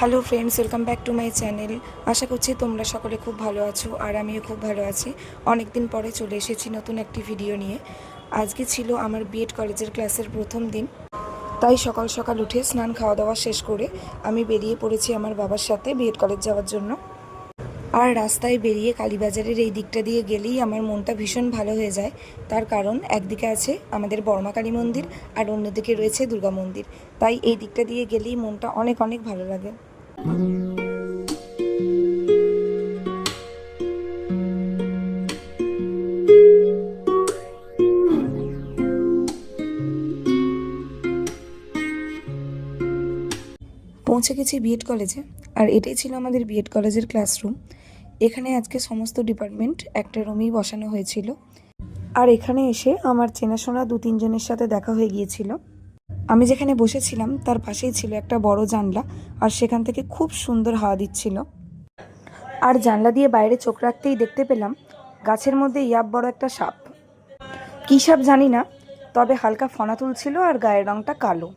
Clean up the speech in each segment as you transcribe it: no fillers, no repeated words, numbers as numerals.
Hello friends, welcome back to my channel. আশা করছি তোমরা সকলে খুব ভালো আছো আর আমিও খুব ভালো আছি। অনেক দিন পরে চলে এসেছি নতুন একটি ভিডিও নিয়ে। আজকে ছিল আমার বিএড কলেজের ক্লাসের প্রথম দিন, তাই সকাল সকাল উঠে স্নান খাওয়া দাওয়া শেষ করে আমি বেরিয়ে পড়েছি আমার বাবার সাথে বিএড কলেজ যাওয়ার জন্য। আর রাস্তায় বেরিয়ে কালীবাজারের এই দিকটা দিয়ে গেলেই আমার মনটা ভীষণ ভালো হয়ে যায়। তার কারণ একদিকে আছে আমাদের বর্মা কালী মন্দির আর অন্যদিকে রয়েছে দুর্গা মন্দির, তাই এই দিকটা দিয়ে গেলেই মনটা অনেক অনেক ভালো লাগে। পৌঁছে গেছি বিএড কলেজে, আর এটাই ছিল আমাদের বিএড কলেজের ক্লাসরুম। এখানে আজকে সমস্ত ডিপার্টমেন্ট একটা রুমেই বসানো হয়েছিল, আর এখানে এসে আমার চেনাশোনা 2-3 জনের সাথে দেখা হয়ে গিয়েছিল। আমি যেখানে বসেছিলাম তার পাশেই ছিল একটা বড় জানলা, আর সেখান থেকে খুব সুন্দর হাওয়া দিচ্ছিল। আর জানলা দিয়ে বাইরে চোখ রাখতেই দেখতে পেলাম গাছের মধ্যে ইয়াব বড় একটা সাপ। কী সাপ জানি না, তবে হালকা ফনা তুলছিল আর গায়ের রঙটা কালো।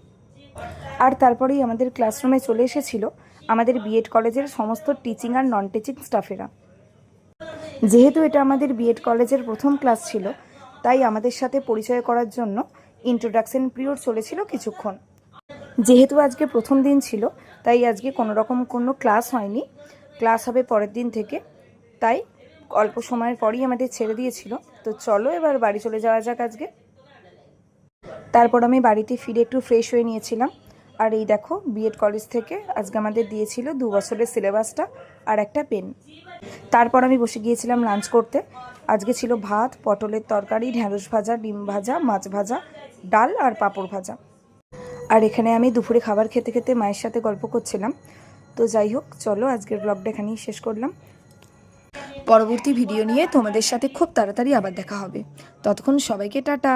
আর তারপরেই আমাদের ক্লাসরুমে চলে এসেছিল আমাদের বিএড কলেজের সমস্ত টিচিং আর নন টিচিং স্টাফেরা। যেহেতু এটা আমাদের বিএড কলেজের প্রথম ক্লাস ছিল, তাই আমাদের সাথে পরিচয় করার জন্য ইন্ট্রোডাকশন পিরিয়ড চলেছিল কিছুক্ষণ। যেহেতু আজকে প্রথম দিন ছিল, তাই আজকে কোনো ক্লাস হয়নি। ক্লাস হবে পরের দিন থেকে, তাই অল্প সময়ের পরই আমাদের ছেড়ে দিয়েছিল। তো চলো এবার বাড়ি চলে যাওয়া যাক আজকে। তারপর আমি বাড়িতে ফিরে একটু ফ্রেশ হয়ে নিয়েছিলাম। আর এই দেখো, বিএড কলেজ থেকে আজকে আমাদের দিয়েছিল 2 বছরের সিলেবাসটা আর একটা পেন। তারপর আমি বসে গিয়েছিলাম লাঞ্চ করতে। আজকে ছিল ভাত, পটলের তরকারি, ঢ্যাঁড়স ভাজা, ডিম ভাজা, মাছ ভাজা, ডাল আর পাঁপড় ভাজা। আর এখানে আমি দুপুরে খাবার খেতে খেতে মায়ের সাথে গল্প করছিলাম। তো যাই হোক, চলো আজকের ব্লগটা এখানেই শেষ করলাম। পরবর্তী ভিডিও নিয়ে তোমাদের সাথে খুব তাড়াতাড়ি আবার দেখা হবে। ততক্ষণ সবাইকে টাটা।